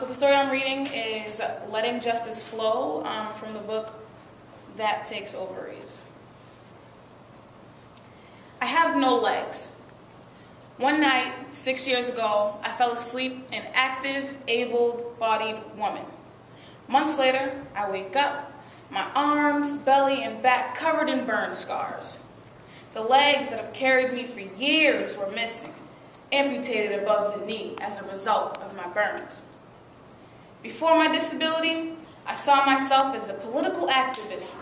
So the story I'm reading is Letting Justice Flow from the book That Takes Ovaries. I have no legs. One night, 6 years ago, I fell asleep an active, able-bodied woman. Months later, I wake up, my arms, belly, and back covered in burn scars. The legs that have carried me for years were missing, amputated above the knee as a result of my burns. Before my disability, I saw myself as a political activist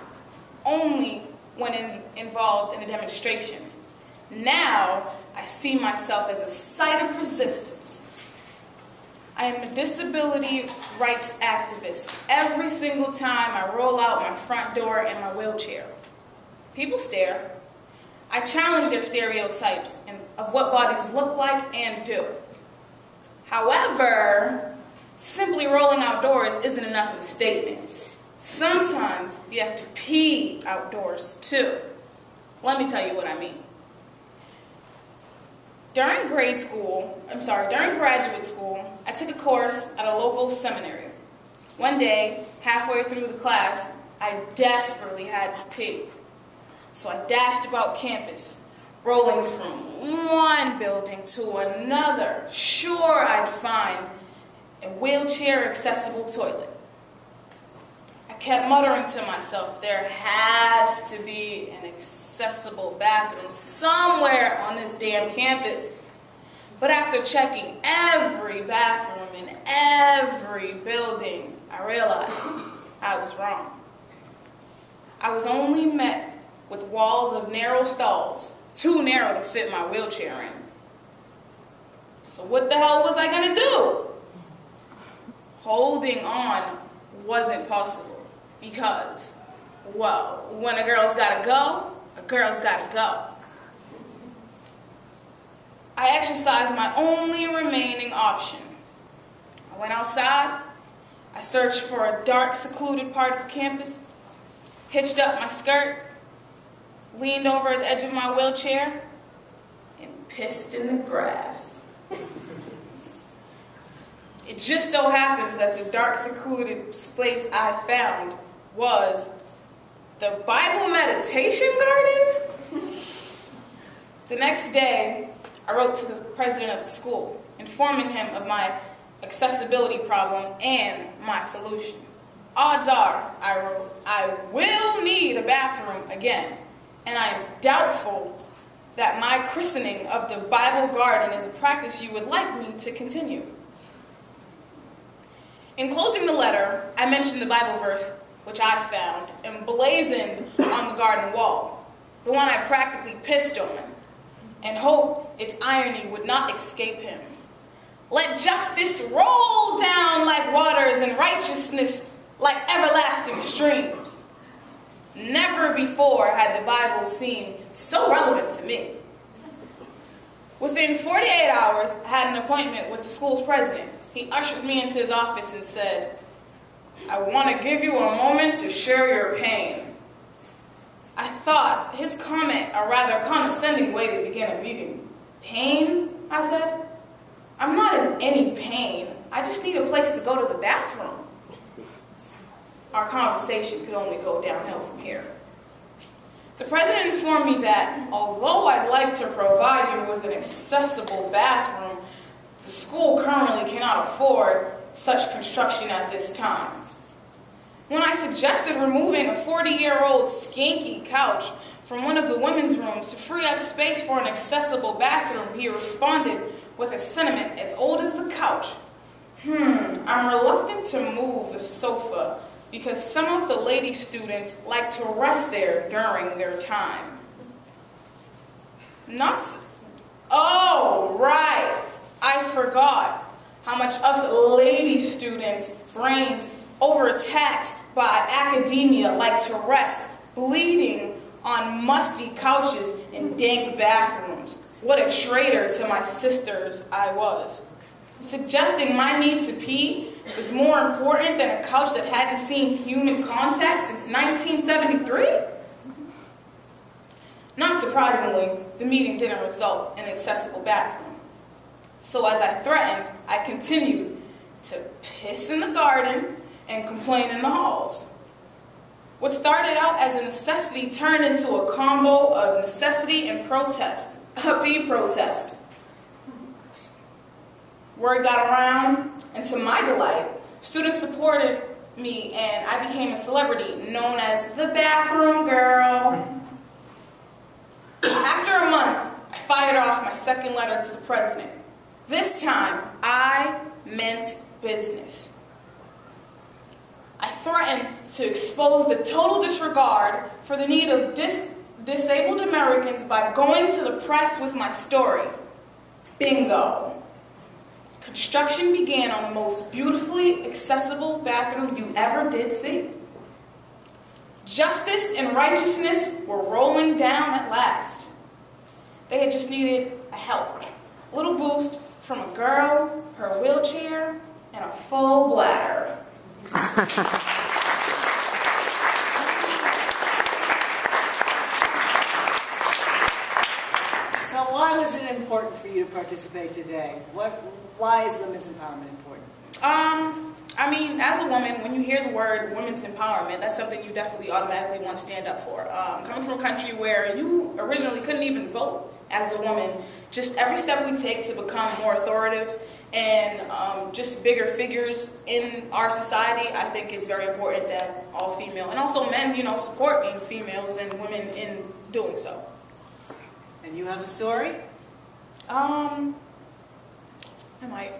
only when involved in a demonstration. Now, I see myself as a site of resistance. I am a disability rights activist every single time I roll out my front door in my wheelchair. People stare. I challenge their stereotypes of what bodies look like and do. However, simply rolling outdoors isn't enough of a statement. Sometimes you have to pee outdoors too. Let me tell you what I mean. During graduate school, I took a course at a local seminary. One day, halfway through the class, I desperately had to pee. So I dashed about campus, rolling from one building to another, sure I'd find a wheelchair-accessible toilet. I kept muttering to myself, there has to be an accessible bathroom somewhere on this damn campus. But after checking every bathroom in every building, I realized I was wrong. I was only met with walls of narrow stalls, too narrow to fit my wheelchair in. So what the hell was I gonna do? Holding on wasn't possible because, well, when a girl's gotta go, a girl's gotta go. I exercised my only remaining option. I went outside, I searched for a dark, secluded part of campus, hitched up my skirt, leaned over at the edge of my wheelchair, and pissed in the grass. It just so happens that the dark, secluded place I found was the Bible meditation garden. The next day, I wrote to the president of the school, informing him of my accessibility problem and my solution. Odds are, I wrote, I will need a bathroom again, and I am doubtful that my christening of the Bible garden is a practice you would like me to continue. In closing the letter, I mentioned the Bible verse, which I found emblazoned on the garden wall, the one I practically pissed on, and hoped its irony would not escape him. Let justice roll down like waters and righteousness like everlasting streams. Never before had the Bible seemed so relevant to me. Within 48 hours, I had an appointment with the school's president. He ushered me into his office and said, I want to give you a moment to share your pain. I thought his comment a rather condescending way to begin a meeting. Pain? I said. I'm not in any pain. I just need a place to go to the bathroom. Our conversation could only go downhill from here. The president informed me that although I'd like to provide you with an accessible bathroom, the school currently cannot afford such construction at this time. When I suggested removing a 40-year-old skanky couch from one of the women's rooms to free up space for an accessible bathroom, he responded with a sentiment as old as the couch. I'm reluctant to move the sofa because some of the lady students like to rest there during their time. Oh, right. I forgot how much us lady students' brains overtaxed by academia like to rest, bleeding on musty couches and dank bathrooms. What a traitor to my sisters I was. Suggesting my need to pee was more important than a couch that hadn't seen human contact since 1973? Not surprisingly, the meeting didn't result in an accessible bathroom. So as I threatened, I continued, to piss in the garden and complain in the halls. What started out as a necessity turned into a combo of necessity and protest, a pee protest. Word got around, and to my delight, students supported me and I became a celebrity known as the bathroom girl. After a month, I fired off my second letter to the president. This time, I meant business. I threatened to expose the total disregard for the need of disabled Americans by going to the press with my story. Bingo. Construction began on the most beautifully accessible bathroom you ever did see. Justice and righteousness were rolling down at last. They had just needed a help, a little boost from a girl, her wheelchair, and a full bladder. So why was it important for you to participate today? Why is women's empowerment important? I mean, as a woman, when you hear the word women's empowerment, that's something you definitely automatically want to stand up for. Coming from a country where you originally couldn't even vote as a woman, just every step we take to become more authoritative and just bigger figures in our society, I think it's very important that all female, and also men, you know, supporting females and women in doing so. And you have a story? I might.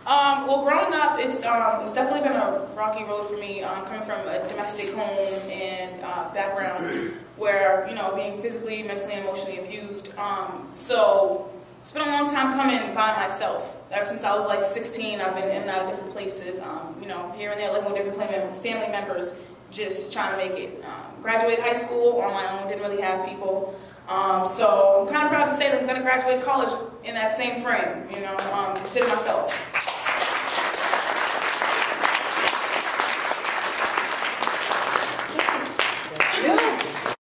Well, growing up, it's definitely been a rocky road for me. Coming from a domestic home and background where, you know, being physically, mentally, and emotionally abused. So it's been a long time coming by myself. Ever since I was like 16, I've been in and out of different places. You know, here and there, living with different family members, just trying to make it. Graduated high school on my own. Didn't really have people. So I'm kind of proud to say that I'm going to graduate college in that same frame, you know, did it myself.